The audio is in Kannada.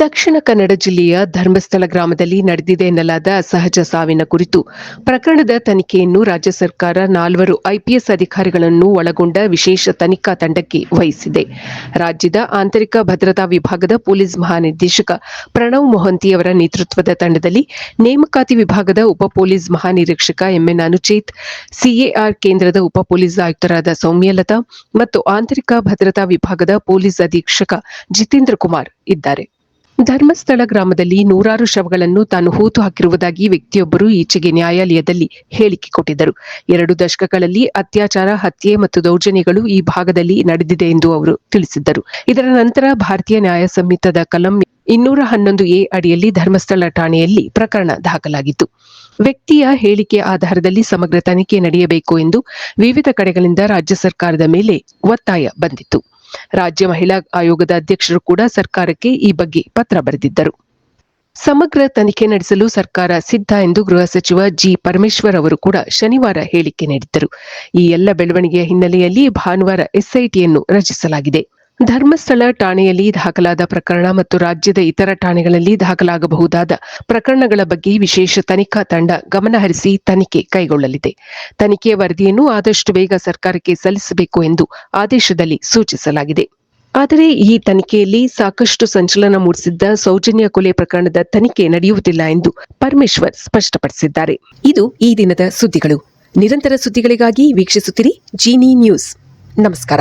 ದಕ್ಷಿಣ ಕನ್ನಡ ಜಿಲ್ಲೆಯ ಧರ್ಮಸ್ಥಳ ಗ್ರಾಮದಲ್ಲಿ ನಡೆದಿದೆ ಎನ್ನಲಾದ ಅಸಹಜ ಸಾವಿನ ಕುರಿತು ಪ್ರಕರಣದ ತನಿಖೆಯನ್ನು ರಾಜ್ಯ ಸರ್ಕಾರ 4 ಐಪಿಎಸ್ ಅಧಿಕಾರಿಗಳನ್ನು ಒಳಗೊಂಡ ವಿಶೇಷ ತನಿಖಾ ತಂಡಕ್ಕೆ ವಹಿಸಿದೆ. ರಾಜ್ಯದ ಆಂತರಿಕ ಭದ್ರತಾ ವಿಭಾಗದ ಪೊಲೀಸ್ ಮಹಾನಿರ್ದೇಶಕ ಪ್ರಣವ್ ಮೊಹಂತಿ ಅವರ ನೇತೃತ್ವದ ತಂಡದಲ್ಲಿ ನೇಮಕಾತಿ ವಿಭಾಗದ ಉಪ ಪೊಲೀಸ್ ಮಹಾನಿರೀಕ್ಷಕ ಎಂಎನ್ ಅನುಚೇತ್, ಸಿಎಆರ್ ಕೇಂದ್ರದ ಉಪ ಪೊಲೀಸ್ ಆಯುಕ್ತರಾದ ಸೌಮ್ಯಲತಾ ಮತ್ತು ಆಂತರಿಕ ಭದ್ರತಾ ವಿಭಾಗದ ಪೊಲೀಸ್ ಅಧೀಕ್ಷಕ ಜಿತೇಂದ್ರ ಕುಮಾರ್ ಇದ್ದಾರೆ. ಧರ್ಮಸ್ಥಳ ಗ್ರಾಮದಲ್ಲಿ ನೂರಾರು ಶವಗಳನ್ನು ತಾನು ಹೂತು ಹಾಕಿರುವುದಾಗಿ ವ್ಯಕ್ತಿಯೊಬ್ಬರು ಈಚೆಗೆ ನ್ಯಾಯಾಲಯದಲ್ಲಿ ಹೇಳಿಕೆ ಕೊಟ್ಟಿದ್ದರು. 2 ದಶಕಗಳಲ್ಲಿ ಅತ್ಯಾಚಾರ, ಹತ್ಯೆ ಮತ್ತು ದೌರ್ಜನ್ಯಗಳು ಈ ಭಾಗದಲ್ಲಿ ನಡೆದಿದೆ ಎಂದು ಅವರು ತಿಳಿಸಿದ್ದರು. ಇದರ ನಂತರ ಭಾರತೀಯ ನ್ಯಾಯ ಸಂಹಿತದ ಕಲಂ 211A ಅಡಿಯಲ್ಲಿ ಧರ್ಮಸ್ಥಳ ಠಾಣೆಯಲ್ಲಿ ಪ್ರಕರಣ ದಾಖಲಾಗಿತ್ತು. ವ್ಯಕ್ತಿಯ ಹೇಳಿಕೆ ಆಧಾರದಲ್ಲಿ ಸಮಗ್ರ ತನಿಖೆ ನಡೆಯಬೇಕು ಎಂದು ವಿವಿಧ ಕಡೆಗಳಿಂದ ರಾಜ್ಯ ಸರ್ಕಾರದ ಮೇಲೆ ಒತ್ತಾಯ ಬಂದಿತ್ತು. ರಾಜ್ಯ ಮಹಿಳಾ ಆಯೋಗದ ಅಧ್ಯಕ್ಷರು ಕೂಡ ಸರ್ಕಾರಕ್ಕೆ ಈ ಬಗ್ಗೆ ಪತ್ರ ಬರೆದಿದ್ದರು. ಸಮಗ್ರ ತನಿಖೆ ನಡೆಸಲು ಸರ್ಕಾರ ಸಿದ್ಧ ಎಂದು ಗೃಹ ಸಚಿವ ಜಿ. ಪರಮೇಶ್ವರ್ ಅವರು ಕೂಡ ಶನಿವಾರ ಹೇಳಿಕೆ ನೀಡಿದ್ದರು. ಈ ಎಲ್ಲ ಬೆಳವಣಿಗೆಯ ಹಿನ್ನೆಲೆಯಲ್ಲಿ ಭಾನುವಾರ ಎಸ್ಐಟಿಯನ್ನು ರಚಿಸಲಾಗಿದೆ. ಧರ್ಮಸ್ಥಳ ಠಾಣೆಯಲ್ಲಿ ದಾಖಲಾದ ಪ್ರಕರಣ ಮತ್ತು ರಾಜ್ಯದ ಇತರ ಠಾಣೆಗಳಲ್ಲಿ ದಾಖಲಾಗಬಹುದಾದ ಪ್ರಕರಣಗಳ ಬಗ್ಗೆ ವಿಶೇಷ ತನಿಖಾ ತಂಡ ಗಮನಹರಿಸಿ ತನಿಖೆ ಕೈಗೊಳ್ಳಲಿದೆ. ತನಿಖೆಯ ವರದಿಯನ್ನು ಆದಷ್ಟು ಬೇಗ ಸರ್ಕಾರಕ್ಕೆ ಸಲ್ಲಿಸಬೇಕು ಎಂದು ಆದೇಶದಲ್ಲಿ ಸೂಚಿಸಲಾಗಿದೆ. ಆದರೆ ಈ ತನಿಖೆಯಲ್ಲಿ ಸಾಕಷ್ಟು ಸಂಚಲನ ಮೂಡಿಸಿದ್ದ ಸೌಜನ್ಯ ಕೊಲೆ ಪ್ರಕರಣದ ತನಿಖೆ ನಡೆಯುವುದಿಲ್ಲ ಎಂದು ಪರಮೇಶ್ವರ್ ಸ್ಪಷ್ಟಪಡಿಸಿದ್ದಾರೆ. ಇದು ಈ ದಿನದ ಸುದ್ದಿಗಳು. ನಿರಂತರ ಸುದ್ದಿಗಳಿಗಾಗಿ ವೀಕ್ಷಿಸುತ್ತಿರಿ ಜೀನಿ ನ್ಯೂಸ್. ನಮಸ್ಕಾರ.